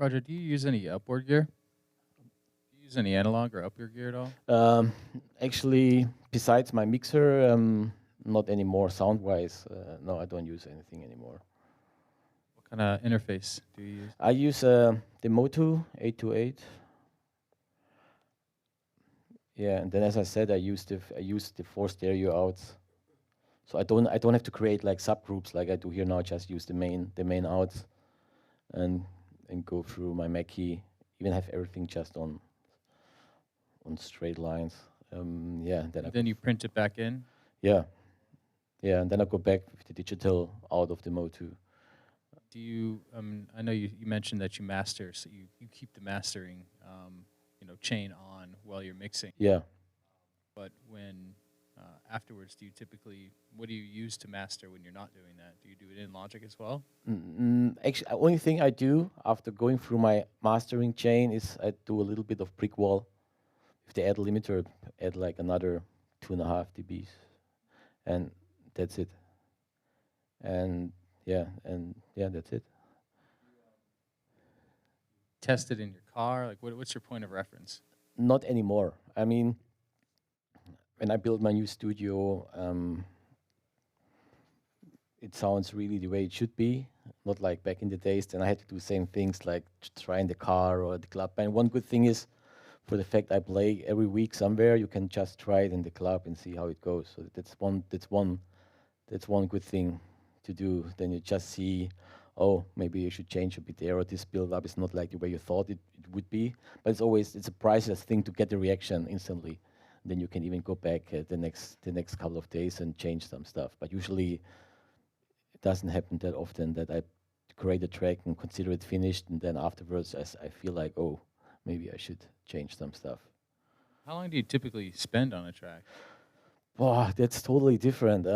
Roger, do you use any upward gear? Do you use any analog or upward gear at all? Actually, besides my mixer, not anymore sound-wise. No, I don't use anything anymore. What kind of interface do you use? I use the Motu 828. Yeah, and then as I said, I use the 4 stereo outs. So I don't have to create like subgroups like I do here now. Just use the main outs, and go through my Mackie. Even have everything just on straight lines. Yeah, Then you print it back in. yeah, yeah, and then I go back with the digital out of the Motu. Do you? I know you mentioned that you master, so you keep the mastering, chain on while you're mixing. Yeah. But when afterwards, do you typically what do you use to master when you're not doing that? Do you do it in Logic as well? Actually, only thing I do after going through my mastering chain is I do a little bit of brick wall. If they add limiter, add like another 2.5 dBs, and that's it. And yeah, that's it. Test it in your car. Like, what's your point of reference? Not anymore. I mean, when I built my new studio, it sounds really the way it should be. Not like back in the days. Then I had to do same things like try in the car or the club. And one good thing is, for the fact I play every week somewhere, you can just try it in the club and see how it goes. So that's one good thing to do. Then you just see, oh, maybe you should change a bit there, or this build up is not like the way you thought it would be. But it's a priceless thing to get the reaction instantly. Then you can even go back the next couple of days and change some stuff. But usually it doesn't happen that often that I create a track and consider it finished, and then afterwards I feel like, oh, maybe I should change some stuff. How long do you typically spend on a track? Wow, that's totally different.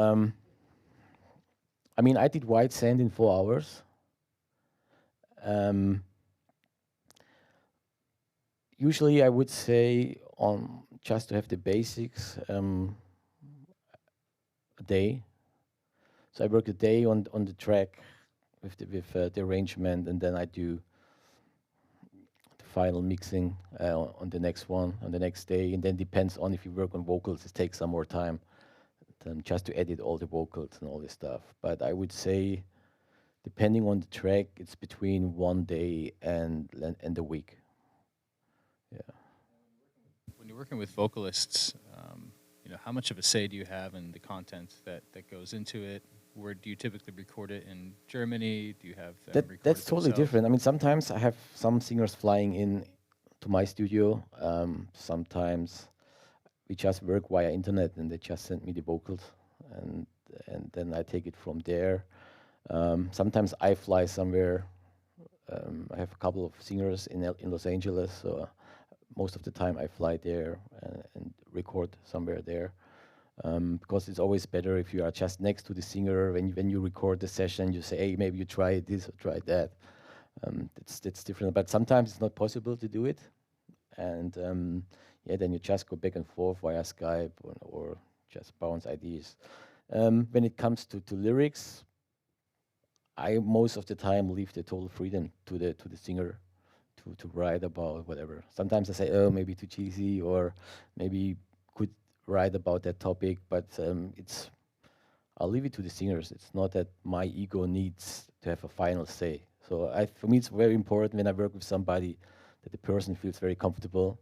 I mean, I did White Sand in 4 hours. Usually, I would say on just to have the basics, a day. So I work a day on the track with the arrangement, and then I do the final mixing on the next one on the next day. And then depends on if you work on vocals, it takes some more time just to edit all the vocals and all this stuff. But I would say, depending on the track, it's between 1 day and a week. Yeah. When you're working with vocalists, how much of a say do you have in the content that goes into it? Where do you typically record it in Germany? Do you have them record That's it totally themselves? different. I mean, sometimes I have some singers flying in to my studio. Sometimes we just work via internet, and they just send me the vocals, and then I take it from there. Sometimes I fly somewhere. I have a couple of singers in Los Angeles, so most of the time I fly there and record somewhere there. Because it's always better if you are just next to the singer. When you record the session, you say, hey, maybe you try this or try that. That's different. But sometimes it's not possible to do it. And then you just go back and forth via Skype or just bounce ideas. When it comes to lyrics, I most of the time leave the total freedom to the singer to write about whatever. Sometimes I say, oh, maybe too cheesy, or maybe could write about that topic, but I'll leave it to the singers. It's not that my ego needs to have a final say. So for me, it's very important when I work with somebody that the person feels very comfortable.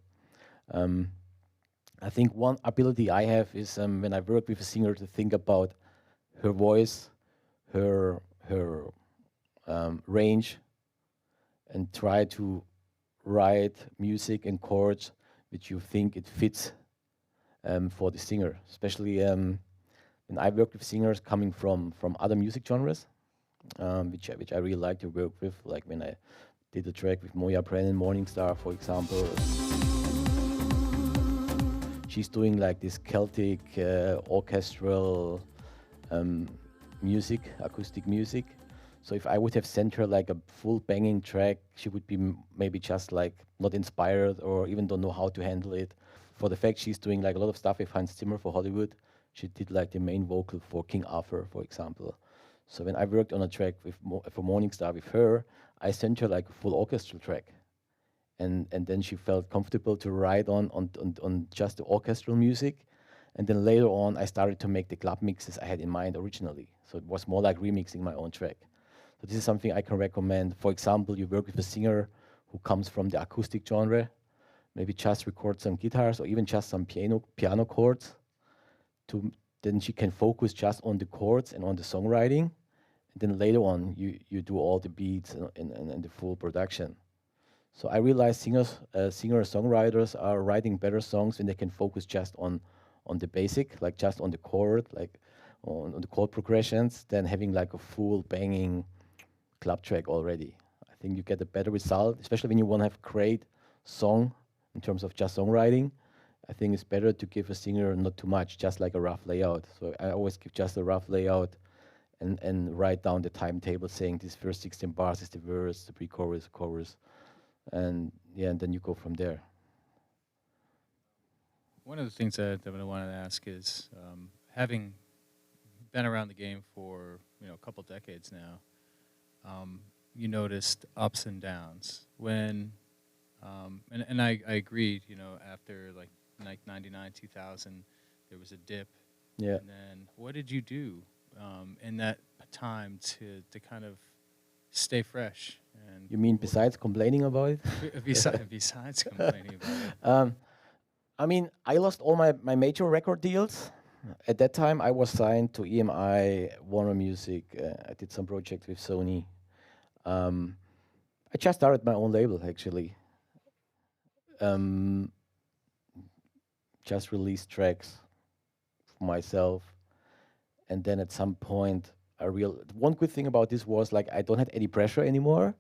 I think one ability I have is when I work with a singer to think about her voice, her range, and try to write music and chords which you think it fits for the singer. Especially when I work with singers coming from other music genres, which I really like to work with. Like when I did a track with Moya Brennan, Morningstar, for example. She's doing like this Celtic orchestral music, acoustic music. So if I would have sent her like a full banging track, she would be maybe just like not inspired or even don't know how to handle it. For the fact she's doing like a lot of stuff with Hans Zimmer for Hollywood, she did like the main vocal for King Arthur, for example. So when I worked on a track with for Morning Star with her, I sent her like a full orchestral track, and then she felt comfortable to write on just the orchestral music, and then later on I started to make the club mixes I had in mind originally. So it was more like remixing my own track. So this is something I can recommend. For example, you work with a singer who comes from the acoustic genre, maybe just record some guitars or even just some piano chords to then she can focus just on the chords and on the songwriting, and then later on you do all the beats and the full production. So I realize singer-songwriters are writing better songs when they can focus just on the basic, like just on the chord, like on the chord progressions, than having like a full banging club track already. I think you get a better result, especially when you want to have great song in terms of just songwriting. I think it's better to give a singer not too much, just like a rough layout. So I always give just a rough layout and write down the timetable saying this first 16 bars is the verse, the pre-chorus, chorus, and yeah, and then you go from there. One of the things that I wanted to ask is, having been around the game for a couple decades now, you noticed ups and downs when, and I agreed. After like 99, 2000, there was a dip, Yeah. and then what did you do in that time to kind of stay fresh? And You mean besides complaining about it? besides complaining about it, I mean, I lost all my major record deals. At that time, I was signed to EMI, Warner Music. I did some projects with Sony. Um, I just started my own label, actually. Um, just released tracks for myself. And then at some point, one good thing about this was like I don't have any pressure anymore.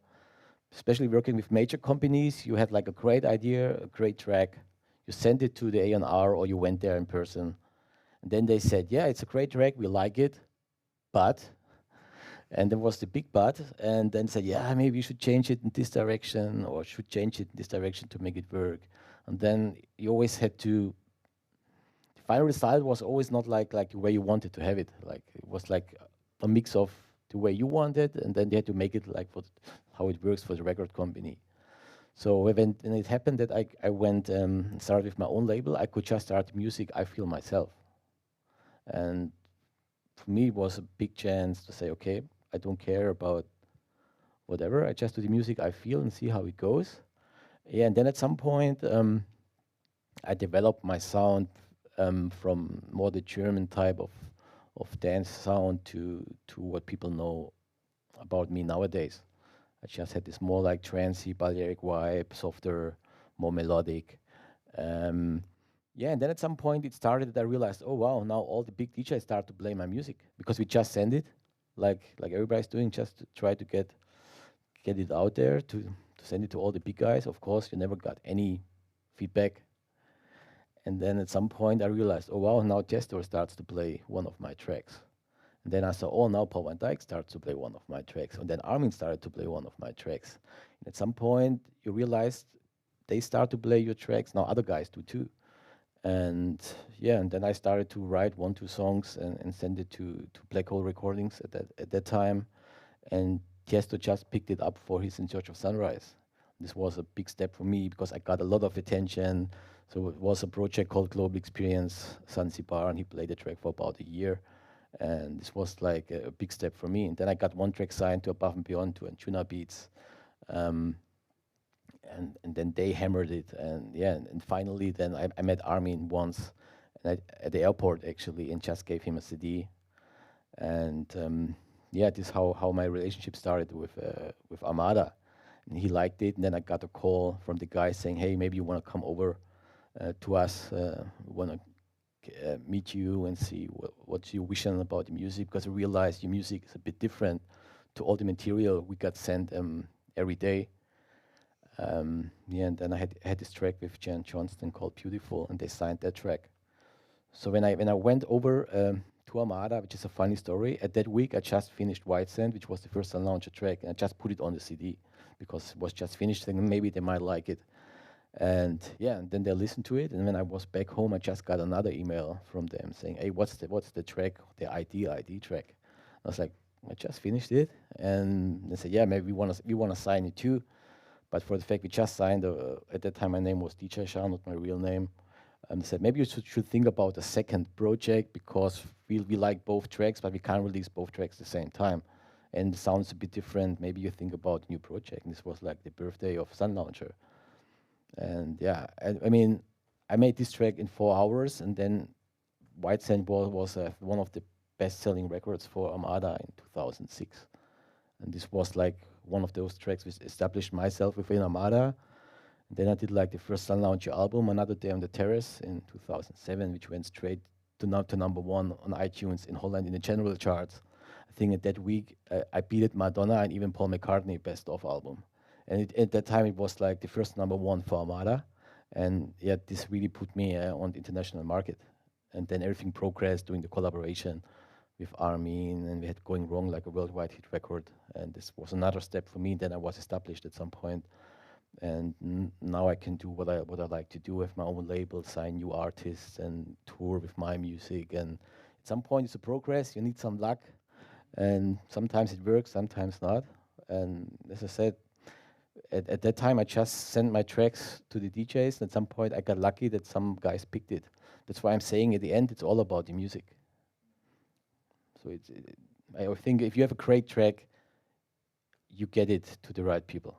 Especially working with major companies, you had like a great idea, a great track. You sent it to the A&R or you went there in person. And then they said, yeah, it's a great track, we like it, but, and there was the big but, and then said, yeah, maybe you should change it in this direction or should change it in this direction to make it work. And then you always had to, the final result was always not like the way you wanted to have it. Like it was like a mix of the way you wanted, and then they had to make it like how it works for the record company. So when it happened that I went started with my own label, I could just start music I feel myself. And for me, it was a big chance to say, okay, I don't care about whatever. I just do the music I feel and see how it goes. Yeah, and then at some point, I developed my sound from more the German type of dance sound to what people know about me nowadays. I just had this more like trancey Balearic vibe, softer, more melodic. Um, yeah, and then at some point it started that I realized, oh wow, now all the big DJs start to play my music because we just send it, like everybody's doing, just to try to get it out there to send it to all the big guys. Of course, you never got any feedback. And then at some point I realized, oh wow, now Testor starts to play one of my tracks. And then I saw, oh, now Paul Van Dyke starts to play one of my tracks. And then Armin started to play one of my tracks. And at some point, you realized they start to play your tracks. Now other guys do too. And yeah, and then I started to write 1, 2 songs and send it to Black Hole Recordings at that time. And Tiesto just picked it up for his In Search of Sunrise. This was a big step for me because I got a lot of attention. So it was a project called Global Experience Zanzibar, and he played the track for about a year. And this was like a big step for me. And then I got one track signed to Above and Beyond to Antuna Beats. Um, and then they hammered it. And yeah, and finally, then I met Armin once at the airport actually and just gave him a CD. And yeah, this is how my relationship started with Armada. And he liked it. And then I got a call from the guy saying, hey, maybe you want to come over to us. We want to meet you and see what's your vision about the music, because I realized your music is a bit different to all the material we got sent every day. Yeah, and then I had this track with Jan Johnston called Beautiful, and they signed that track. So when I went over to Armada, which is a funny story, at that week I just finished White Sand, which was the first unlaunched track, and I just put it on the CD because it was just finished, and maybe they might like it. And yeah, and then they listened to it, and when I was back home, I just got another email from them saying, "Hey, what's the track, the ID track?" I was like, I just finished it, and they said, yeah, maybe we wanna sign you too. But for the fact we just signed, at that time my name was Roger Shah, not my real name. They said maybe you should think about a second project because we like both tracks, but we can't release both tracks at the same time, and it sounds a bit different. Maybe you think about a new project. And this was like the birthday of Sun Launcher, and yeah, I mean, I made this track in 4 hours, and then White Sand was one of the best-selling records for Armada in 2006. And this was like one of those tracks which established myself within Armada. And then I did like the first Sun Launcher album, Another Day on the Terrace, in 2007, which went straight to number one on iTunes in Holland in the general charts. I think at that week I beat Madonna and even Paul McCartney best of album. And at that time it was like the first number one for Armada. And yeah, this really put me on the international market. And then everything progressed doing the collaboration with Armin, and we had Going Wrong, like a worldwide hit record. And this was another step for me. Then I was established at some point, and now I can do what I like to do, have my own label, sign new artists, and tour with my music. And at some point, it's a progress. You need some luck, and sometimes it works, sometimes not. And as I said, at that time, I just sent my tracks to the DJs. And at some point, I got lucky that some guys picked it. That's why I'm saying at the end, it's all about the music. So I think if you have a great track, you get it to the right people.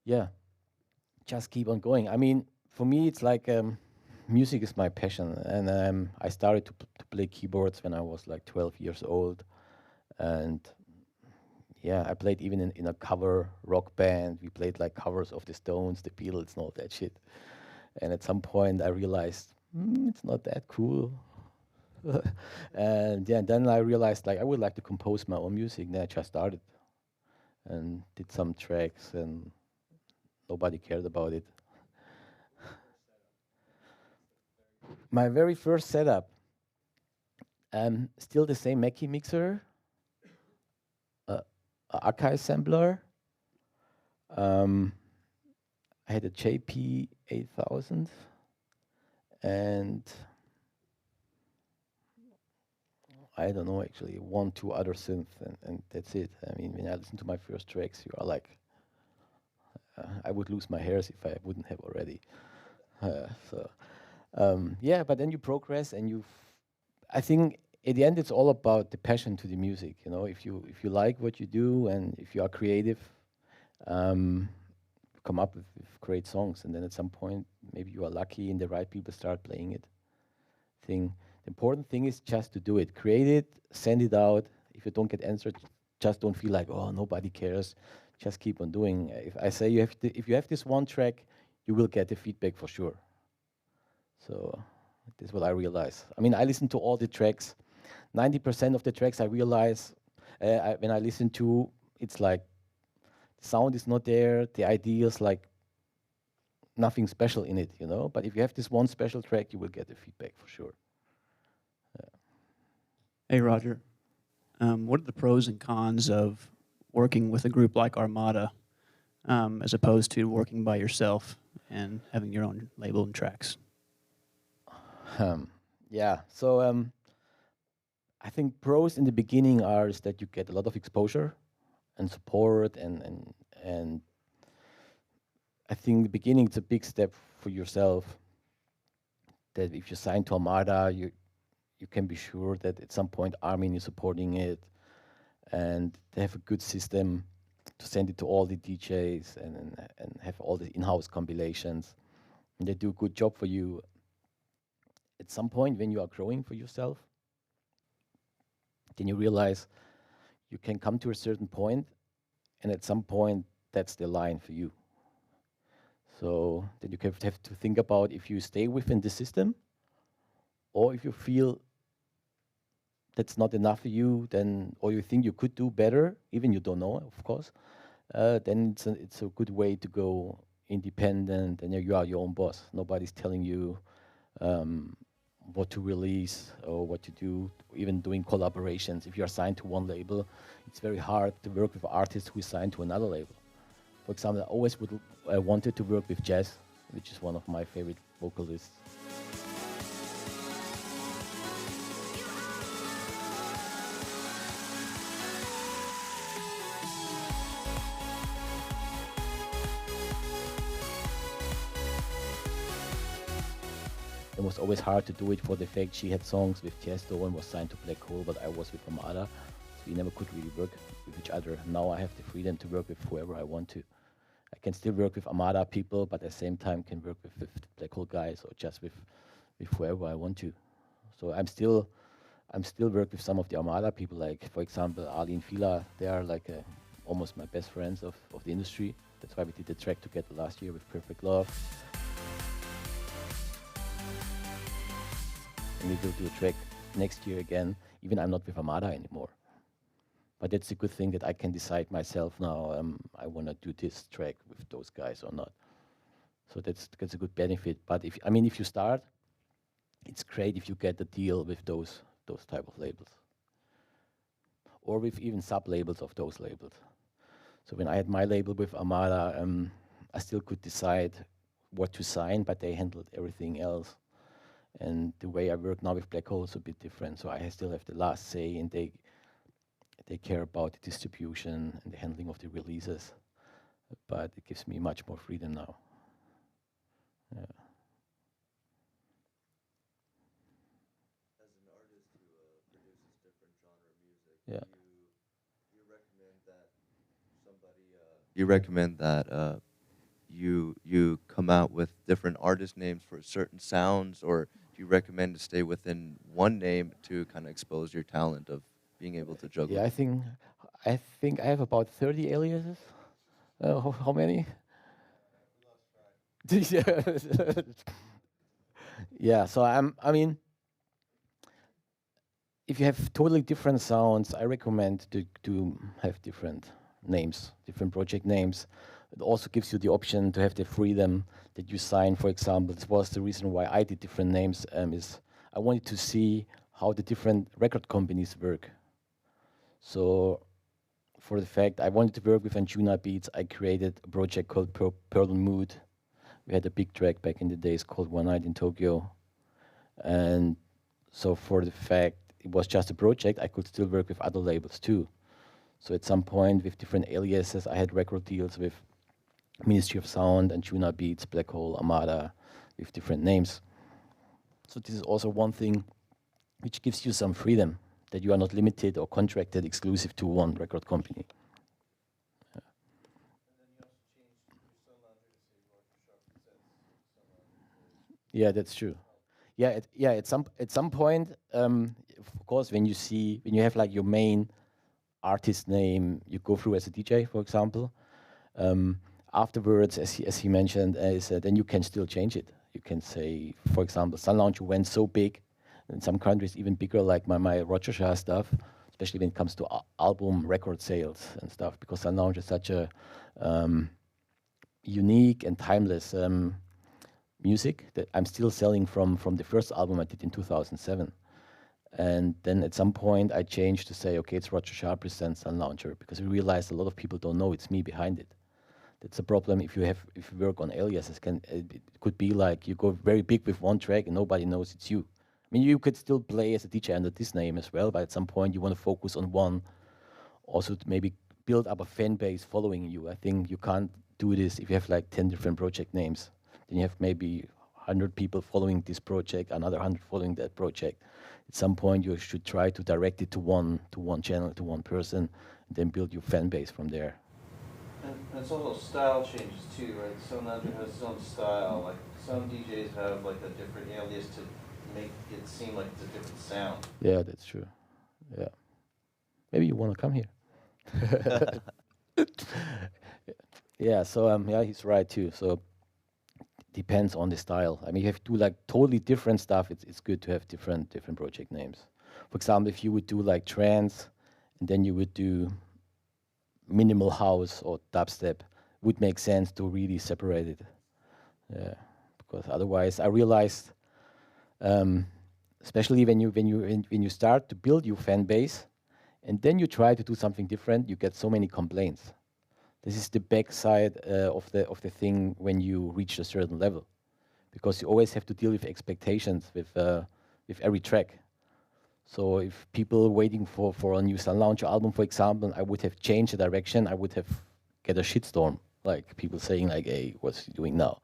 Yeah, just keep on going. I mean, for me, it's like music is my passion, and I started to play keyboards when I was like 12 years old, and yeah, I played even in a cover rock band. We played like covers of the Stones, the Beatles, and all that shit. And at some point, I realized it's not that cool. And yeah, then I realized like I would like to compose my own music. Then I just started and did some tracks, and nobody cared about it. My very first setup, still the same Mackie mixer, a Akai sampler. Um, I had a JP 8000, and I don't know, actually, one, two other synths, and that's it. I mean, when I listen to my first tracks, you are like, I would lose my hairs if I wouldn't have already. Yeah, but then you progress, and I think at the end it's all about the passion to the music. You know, if you like what you do and if you are creative, um, come up with great songs, and then at some point maybe you are lucky and the right people start playing it. The important thing is just to do it, create it, send it out. If you don't get answered, just don't feel like, oh, nobody cares. Just keep on doing. If I say if you have this one track, you will get the feedback for sure. So this is what I realize. I mean, I listen to all the tracks. 90% of the tracks I realize when I listen to, it's like the sound is not there. The idea is like nothing special in it, you know. But if you have this one special track, you will get the feedback for sure. Hey, Roger. What are the pros and cons of working with a group like Armada as opposed to working by yourself and having your own label and tracks? Yeah, so I think pros in the beginning are is that you get a lot of exposure and support, and I think the beginning it's a big step for yourself. That if you sign to Armada, you can be sure that at some point Armin is supporting it, and they have a good system to send it to all the DJs and have all the in-house compilations. And they do a good job for you. At some point, when you are growing for yourself, then you realize you can come to a certain point, and at some point, that's the line for you. So then you have to think about if you stay within the system, or if you feel that's not enough for you, then or you think you could do better, even you don't know, of course. Then it's a good way to go independent, and you are your own boss. Nobody's telling you what to release or what to do. Even doing collaborations, if you are signed to one label, it's very hard to work with artists who is signed to another label. For example, I wanted to work with Jazz, which is one of my favorite vocalists. It was always hard to do it for the fact she had songs with Tiesto and was signed to Black Hole, but I was with Armada, so we never could really work with each other. Now I have the freedom to work with whoever I want to. I can still work with Armada people, but at the same time can work with Black Hole guys or just with whoever I want to. So I'm still work with some of the Armada people, like for example Ali and Fila. They are like almost my best friends of the industry. That's why we did the track together last year with Perfect Love. And we will do a track next year again, even I'm not with Armada anymore. But that's a good thing that I can decide myself now, I want to do this track with those guys or not. So that's a good benefit. But if you start, it's great if you get a deal with those type of labels. Or with even sub-labels of those labels. So when I had my label with Armada, I still could decide what to sign, but they handled everything else. And the way I work now with Black Hole is a bit different. So I still have the last say, and they care about the distribution and the handling of the releases. But it gives me much more freedom now. Yeah. As an artist who produces different genre music, Yeah. you recommend that you recommend that you come out with different artist names for certain sounds, or do you recommend to stay within one name to kind of expose your talent of being able to juggle? Yeah, I think I have about 30 aliases. How many? Yeah. Yeah. So I mean, if you have totally different sounds, I recommend to have different names, different project names. It also gives you the option to have the freedom that you sign. For example, this was the reason why I did different names. Is I wanted to see how the different record companies work. So, for the fact I wanted to work with Anjuna Beats, I created a project called Pearl Mood. We had a big track back in the days called One Night in Tokyo. And so for the fact it was just a project, I could still work with other labels too. So at some point with different aliases, I had record deals with Ministry of Sound, Anjuna Beats, Black Hole, Armada, with different names. So this is also one thing which gives you some freedom, that you are not limited or contracted exclusive to one record company. And then you also changed your songwriter to say Roger Shah presents songwriter. Yeah, that's true. Yeah, at some point, of course, when you have like your main artist name, you go through as a DJ, for example. Afterwards, as he mentioned, then you can still change it. You can say, for example, Sun Lounge went so big, in some countries even bigger, like my Roger Shah stuff, especially when it comes to album record sales and stuff, because Sun Lounge is such a unique and timeless music that I'm still selling from the first album I did in 2007. And then at some point I changed to say, okay, it's Roger Shah presents Sun Launcher, because we realized a lot of people don't know it's me behind it. That's a problem if you work on aliases. It could be like you go very big with one track and nobody knows it's you. I mean, you could still play as a DJ under this name as well, but at some point you want to focus on one, also to maybe build up a fan base following you. I think you can't do this if you have like 10 different project names. Then you have maybe 100 people following this project, another 100 following that project. At some point you should try to direct it to one channel, to one person, and then build your fan base from there. And it's also style changes too, right? Sonander has his own style. Like some DJs have like a different alias to make it seem like it's a different sound. Yeah, that's true. Yeah. Maybe you want to come here. Yeah, so yeah, he's right too. So depends on the style. I mean, you have to do like totally different stuff. It's good to have different project names. For example, if you would do like trance, and then you would do minimal house or dubstep, would make sense to really separate it. Yeah, because otherwise, I realized, especially when you start to build your fan base, and then you try to do something different, you get so many complaints. This is the backside of the thing when you reach a certain level, because you always have to deal with expectations with every track. So if people are waiting for a new Sun Launcher album, for example, I would have changed the direction, I would have get a shitstorm, like people saying like, hey, what's he doing now?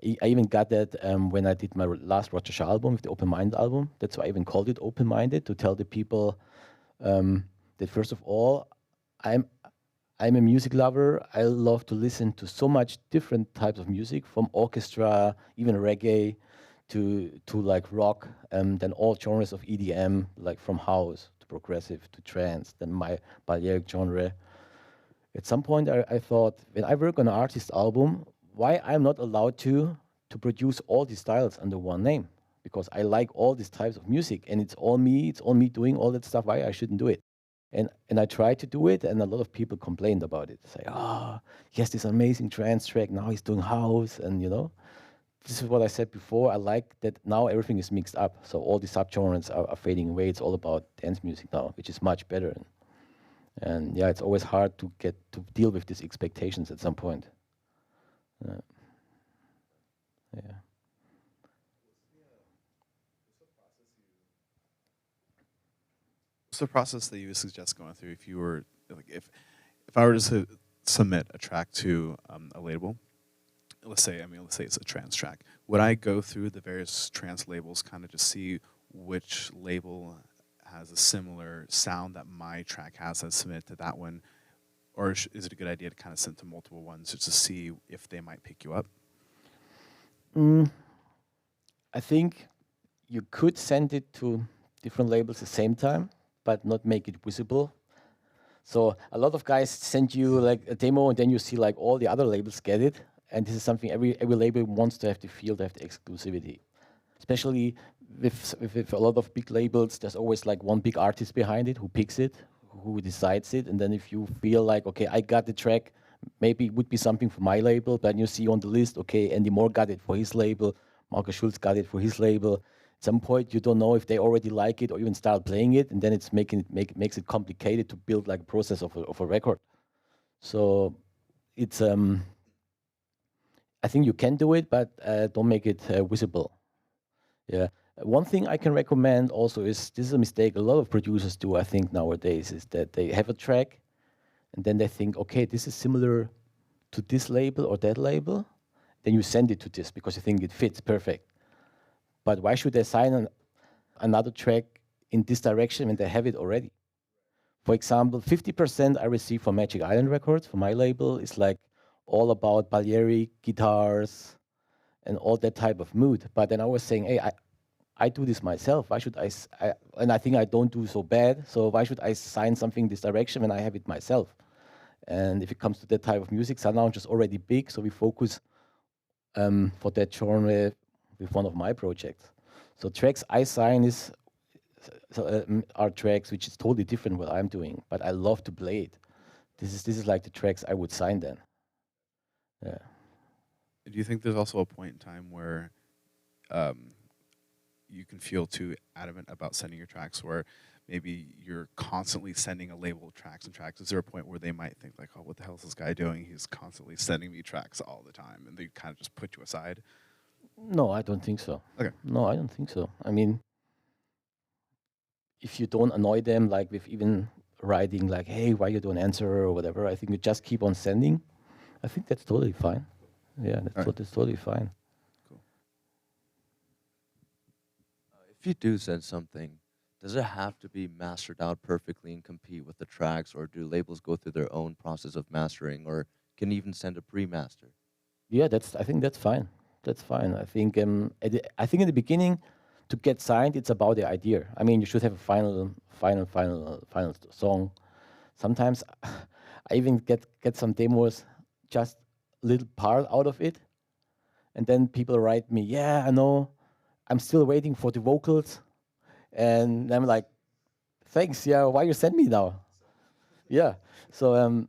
I even got that when I did my last Roger Shah album, with the Open Mind album. That's why I even called it Open Minded, to tell the people that first of all, I'm I'm a music lover. I love to listen to so much different types of music, from orchestra, even reggae, to like rock, then all genres of EDM, like from house to progressive to trance, then my Balearic genre. At some point, I thought, when I work on an artist album, why I'm not allowed to produce all these styles under one name? Because I like all these types of music, and it's all me. It's all me doing all that stuff. Why I shouldn't do it? And I tried to do it, and a lot of people complained about it. Say, ah, he has this amazing trance track. Now he's doing house, and this is what I said before. I like that now everything is mixed up. So all the subgenres are fading away. It's all about dance music now, which is much better. And yeah, it's always hard to get to deal with these expectations at some point. Yeah. What's the process that you would suggest going through if you were like if I were to submit a track to a label? Let's say it's a trance track. Would I go through the various trance labels, kind of just see which label has a similar sound that my track has, and submit to that one, or is it a good idea to kind of send to multiple ones just to see if they might pick you up? I think you could send it to different labels at the same time, but not make it visible. So a lot of guys send you like a demo, and then you see like all the other labels get it. And this is something every label wants to have the feel, to have the exclusivity. Especially with a lot of big labels, there's always like one big artist behind it who picks it, who decides it. And then if you feel like, okay, I got the track, maybe it would be something for my label, but you see on the list, okay, Andy Moore got it for his label, Marcus Schulz got it for his label. At some point, you don't know if they already like it or even start playing it, and then it's makes it complicated to build like a process of a record. So it's I think you can do it, but don't make it visible. Yeah. One thing I can recommend also is, this is a mistake a lot of producers do, I think, nowadays, is that they have a track and then they think, okay, this is similar to this label or that label. Then you send it to this because you think it fits perfect. But why should they sign another track in this direction when they have it already? For example, 50% I receive from Magic Island Records, from my label, is like all about Balearic guitars and all that type of mood. But then I was saying, hey, I do this myself. Why should and I think I don't do so bad, so why should I sign something this direction when I have it myself? And if it comes to that type of music, Sunlounge is already big, so we focus for that genre with one of my projects. So tracks I sign are tracks which is totally different what I'm doing, but I love to play it. This is like the tracks I would sign then. Yeah. Do you think there's also a point in time where you can feel too adamant about sending your tracks, where maybe you're constantly sending a label of tracks and tracks? Is there a point where they might think like, oh, what the hell is this guy doing? He's constantly sending me tracks all the time, and they kind of just put you aside? No, I don't think so. Okay. No, I don't think so. I mean, if you don't annoy them, like with even writing like, hey, why you don't answer or whatever, I think you just keep on sending. I think that's totally fine. Yeah, that's totally fine. Cool. If you do send something, does it have to be mastered out perfectly and compete with the tracks, or do labels go through their own process of mastering, or can you even send a pre-master? Yeah, I think that's fine. That's fine. I think I think in the beginning, to get signed, it's about the idea. I mean, you should have a final song. Sometimes I even get some demos, just a little part out of it, and then people write me, yeah, I know, I'm still waiting for the vocals, and I'm like, thanks, yeah, why you send me now? Yeah, so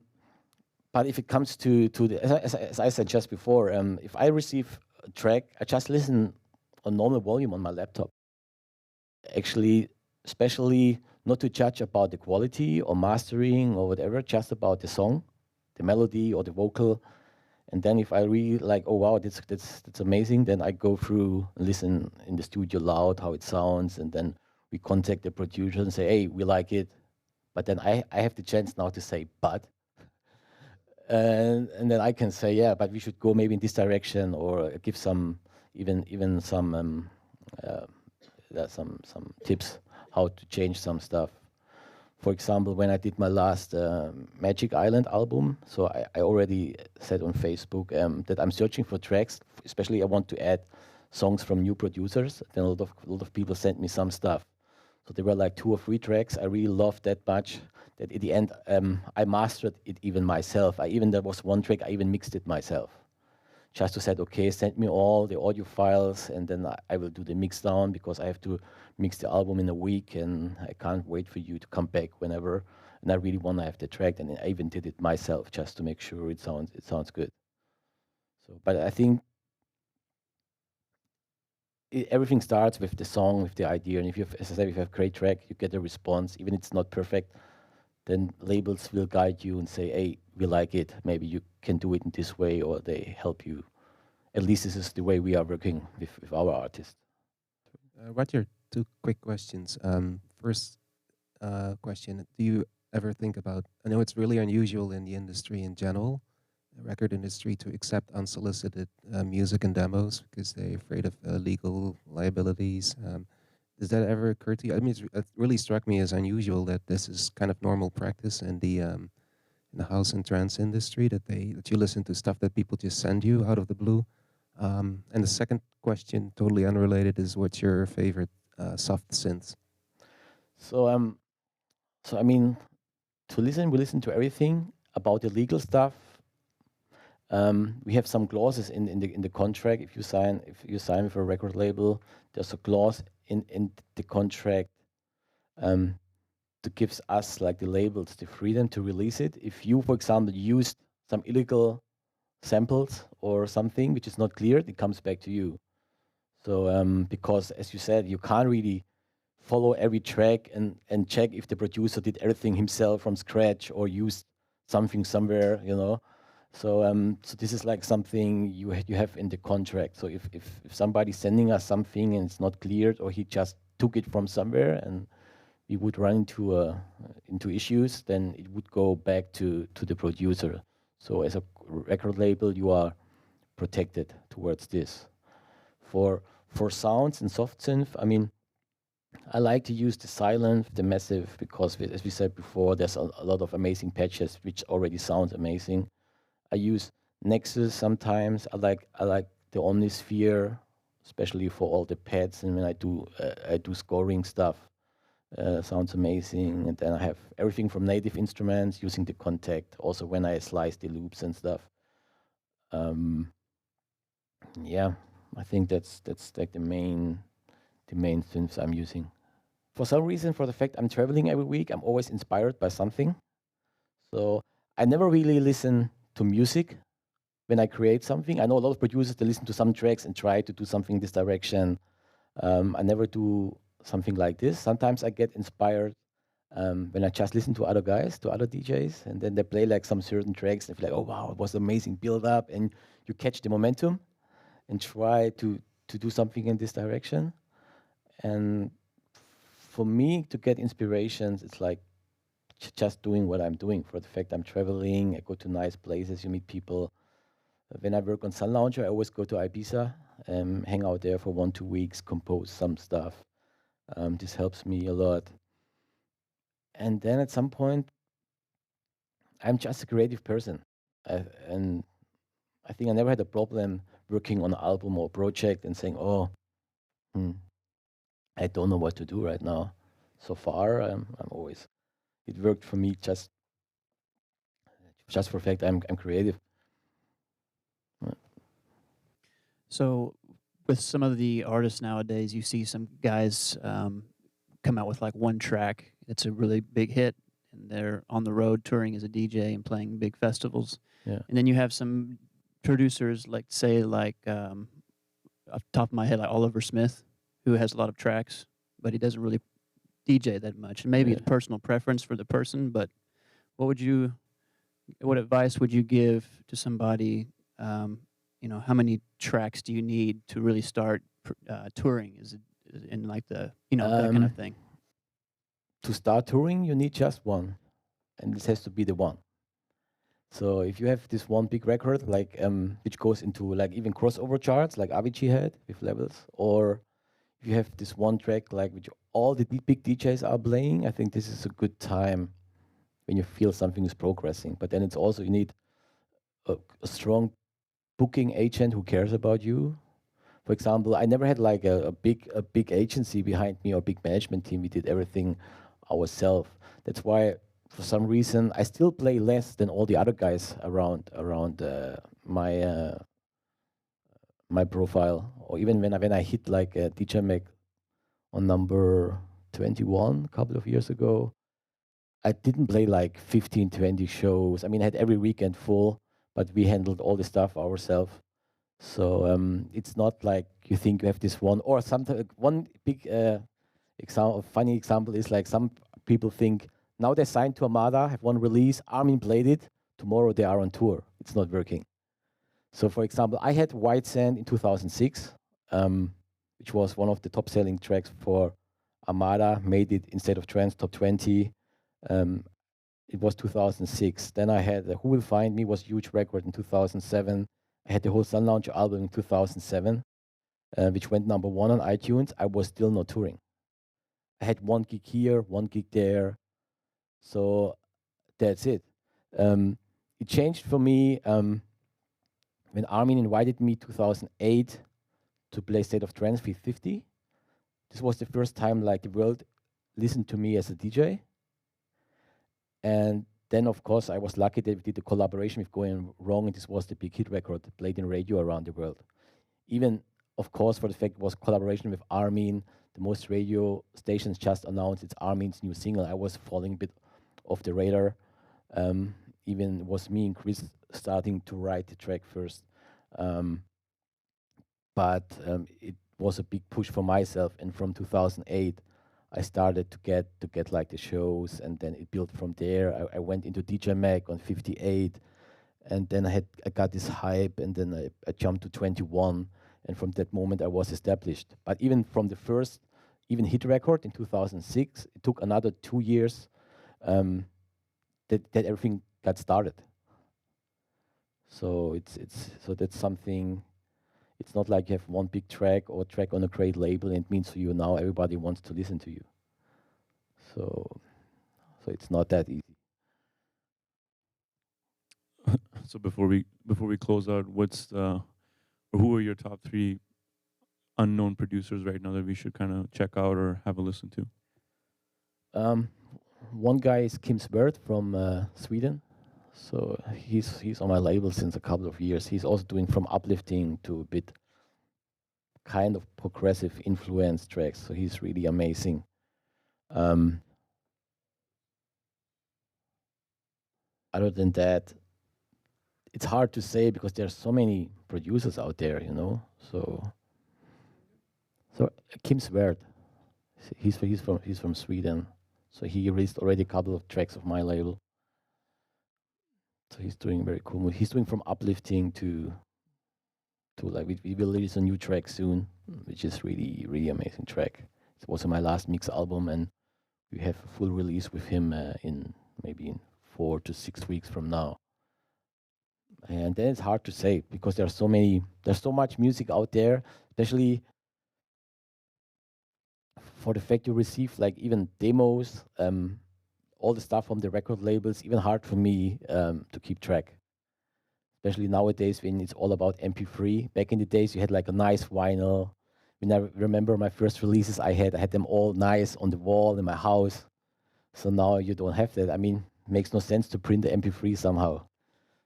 but if it comes to the, as I said just before, if I receive a track, I just listen on normal volume on my laptop. Actually, especially not to judge about the quality or mastering or whatever, just about the song, the melody or the vocal. And then if I really like, oh wow, that's amazing, then I go through and listen in the studio loud how it sounds, and then we contact the producer and say, hey, we like it. But then I have the chance now to say, but and then I can say, yeah, but we should go maybe in this direction, or give some even some tips how to change some stuff. For example, when I did my last Magic Island album, so I already said on Facebook that I'm searching for tracks. Especially, I want to add songs from new producers. Then a lot of people sent me some stuff. So there were like 2 or 3 tracks I really loved that much that in the end I mastered it even myself. There was one track I even mixed it myself. Just to said, okay, send me all the audio files, and then I will do the mix down, because I have to mix the album in a week, and I can't wait for you to come back whenever. And I really want to have the track, and I even did it myself just to make sure it sounds good. So, but I think everything starts with the song, with the idea, and if you have, as I said, if you have a great track, you get a response, even if it's not perfect. Then labels will guide you and say, hey, we like it. Maybe you can do it in this way, or they help you. At least this is the way we are working with our artists. Roger, 2 quick questions. First question, do you ever think about, I know it's really unusual in the industry in general, the record industry, to accept unsolicited music and demos because they're afraid of legal liabilities. Does that ever occur to you? I mean, it really struck me as unusual that this is kind of normal practice in the house and trance industry, that you listen to stuff that people just send you out of the blue. And the second question, totally unrelated, is what's your favorite soft synths? So I mean, we listen to everything. About the legal stuff, we have some clauses in the contract. If you sign with a record label, there's a clause in the contract that gives us, like the labels, the freedom to release it. If you, for example, used some illegal samples or something which is not cleared, it comes back to you. So because, as you said, you can't really follow every track and check if the producer did everything himself from scratch or used something somewhere, you know. So so this is like something you have in the contract. So if somebody's sending us something and it's not cleared, or he just took it from somewhere and we would run into issues, then it would go back to the producer. So as a record label, you are protected towards this. For sounds and soft synth, I mean, I like to use the silent, the massive, because as we said before, there's a lot of amazing patches which already sound amazing. I use Nexus sometimes. I like the Omnisphere, especially for all the pads, and when I do scoring stuff. Sounds amazing. And then I have everything from native instruments using the Contact, also when I slice the loops and stuff. Yeah, I think that's like the main synths I'm using. For some reason, for the fact I'm traveling every week, I'm always inspired by something. So I never really listen to music when I create something. I know a lot of producers, they listen to some tracks and try to do something in this direction. I never do something like this. Sometimes I get inspired when I just listen to other guys, to other DJs, and then they play like some certain tracks and feel like, oh wow, it was amazing build up, and you catch the momentum and try to do something in this direction. And for me to get inspirations, it's like just doing what I'm doing. For the fact I'm traveling, I go to nice places, you meet people. When I work on Sun Launcher, I always go to Ibiza, hang out there for 1-2 weeks, compose some stuff. This helps me a lot. And then at some point, I'm just a creative person. And I think I never had a problem working on an album or project and saying, oh, I don't know what to do right now. So far, I'm always, it worked for me just for the fact I'm creative. So, with some of the artists nowadays, you see some guys come out with like one track. It's a really big hit, and they're on the road touring as a DJ and playing big festivals. Yeah. And then you have some producers, like say, like off the top of my head, like Oliver Smith, who has a lot of tracks, but he doesn't really DJ that much. And maybe it's personal preference for the person, but what advice would you give to somebody? How many tracks do you need to really start touring? Is it in like the that kind of thing? To start touring, you need just one, and this has to be the one. So if you have this one big record, like which goes into like even crossover charts, like Avicii had with levels, or if you have this one track like which all the big DJs are playing, I think this is a good time when you feel something is progressing. But then it's also you need a strong booking agent who cares about you. For example, I never had like a big agency behind me or big management team. We did everything ourselves. That's why, for some reason, I still play less than all the other guys around my profile. Or even when I hit like a DJ Mag on number 21 a couple of years ago, I didn't play like 15, 20 shows. I mean, I had every weekend full, but we handled all the stuff ourselves. So it's not like you think you have this one or sometimes one big example, funny example is like some people think now they signed to Armada, have one release, Armin played it, tomorrow they are on tour. It's not working. So for example, I had White Sand in 2006, which was one of the top selling tracks for Armada, made it instead of Trance Top 20. It was 2006. Then I had Who Will Find Me was a huge record in 2007. I had the whole Sun Lounge album in 2007, which went number one on iTunes. I was still not touring. I had one gig here, one gig there. So that's it. It changed for me when Armin invited me 2008 to play State of Trance 350. This was the first time like the world listened to me as a DJ. And then, of course, I was lucky that we did a collaboration with Going Wrong, and this was the big hit record played in radio around the world. Even, of course, for the fact it was collaboration with Armin, the most radio stations just announced it's Armin's new single. I was falling a bit off the radar. Even was me and Chris starting to write the track first. But it was a big push for myself, and from 2008, I started to get like the shows, and then it built from there. I went into DJ Mag on 58, and then I got this hype, and then I jumped to 21, and from that moment I was established. But even from the first even hit record in 2006, it took another 2 years that everything got started. So so that's something. It's not like you have one big track or track on a great label, and it means to you now everybody wants to listen to you. So it's not that easy. So before we close out, who are your top 3 unknown producers right now that we should kind of check out or have a listen to? One guy is Kim Sverd from Sweden. So he's on my label since a couple of years. He's also doing from uplifting to a bit kind of progressive influence tracks. So he's really amazing. Other than that, it's hard to say because there's so many producers out there, you know. So Kim Sverd, he's from Sweden. So he released already a couple of tracks of my label. So he's doing very cool. He's doing from uplifting to like we will release a new track soon, which is really amazing track. It was my last mix album, and we have a full release with him in maybe in 4 to 6 weeks from now. And then it's hard to say because there's so much music out there, especially for the fact you receive like even demos, all the stuff from the record labels, even hard for me to keep track. Especially nowadays when it's all about MP3. Back in the days, you had like a nice vinyl. When I remember my first releases, I had them all nice on the wall in my house. So now you don't have that. I mean, it makes no sense to print the MP3 somehow.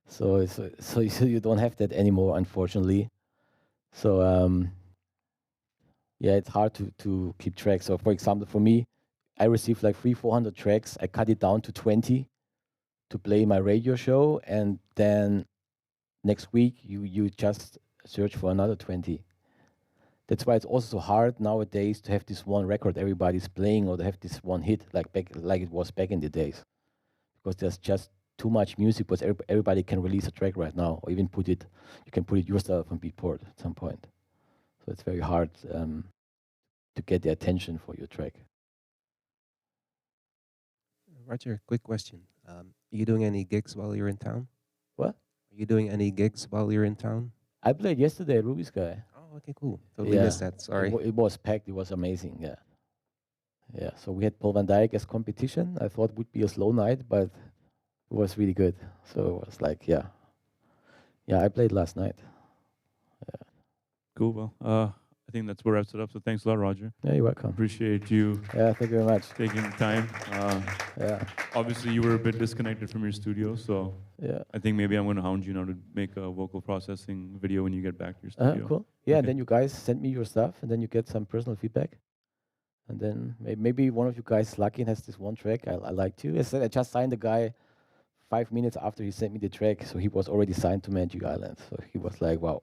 So you don't have that anymore, unfortunately. So yeah, it's hard to keep track. So for example, for me, I received like 300-400 tracks. I cut it down to 20 to play my radio show, and then next week you just search for another 20. That's why it's also so hard nowadays to have this one record everybody's playing or to have this one hit like it was back in the days, because there's just too much music. Because everybody can release a track right now, or even you can put it yourself on Beatport at some point. So it's very hard to get the attention for your track. Roger, quick question. Are you doing any gigs while you're in town? Are you doing any gigs while you're in town? I played yesterday at Ruby Sky. Oh, okay, cool. Totally missed that. Sorry. It was packed. It was amazing. Yeah. Yeah. So we had Paul van Dyk as competition. I thought it would be a slow night, but it was really good. So it was like, yeah. Yeah, I played last night. Yeah. Cool. Well, I think that's where wraps it up. So thanks a lot, Roger. Yeah, you're welcome. Appreciate you Yeah, thank you very much. taking time. Yeah. Obviously, you were a bit disconnected from your studio, so Yeah. I think maybe I'm going to hound you now to make a vocal processing video when you get back to your studio. Cool. Yeah, and Okay. then you guys send me your stuff, and then you get some personal feedback. And then maybe one of you guys is lucky and has this one track I like too. I just signed the guy 5 minutes after he sent me the track, so he was already signed to Magic Island. So he was like, wow.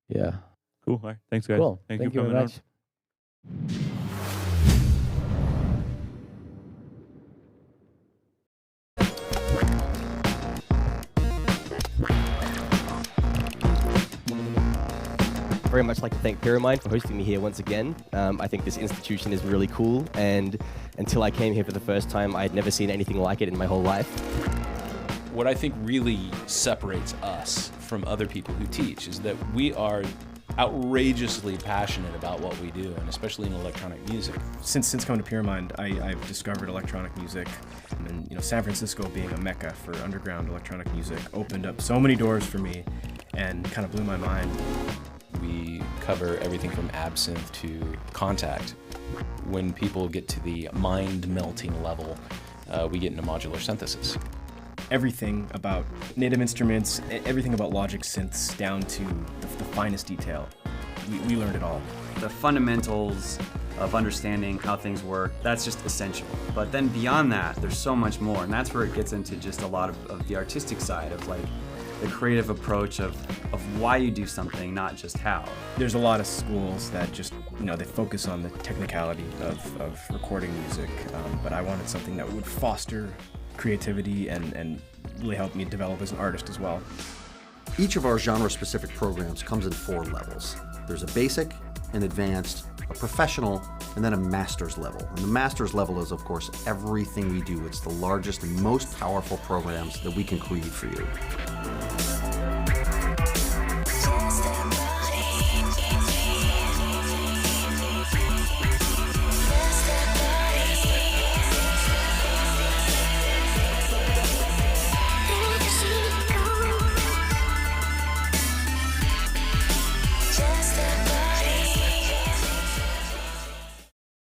Yeah. Cool. All right. Thanks, guys. Cool. Thank you you for very coming on. much. Very much like to thank Pyramind for hosting me here once again. I think this institution is really cool, and until I came here for the first time, I had never seen anything like it in my whole life. What I think really separates us from other people who teach is that we are outrageously passionate about what we do, and especially in electronic music. Since coming to Pyramind, I've discovered electronic music, and San Francisco being a mecca for underground electronic music opened up so many doors for me and kind of blew my mind. We cover everything from absinthe to contact. When people get to the mind-melting level, we get into modular synthesis. Everything about native instruments, everything about Logic synths down to the finest detail. We learned it all. The fundamentals of understanding how things work, that's just essential. But then beyond that, there's so much more, and that's where it gets into just a lot of the artistic side of like the creative approach of why you do something, not just how. There's a lot of schools that just, they focus on the technicality of recording music, but I wanted something that would foster creativity and really help me develop as an artist as well. Each of our genre-specific programs comes in 4 levels. There's a basic, an advanced, a professional, and then a master's level. And the master's level is, of course, everything we do. It's the largest and most powerful programs that we can create for you.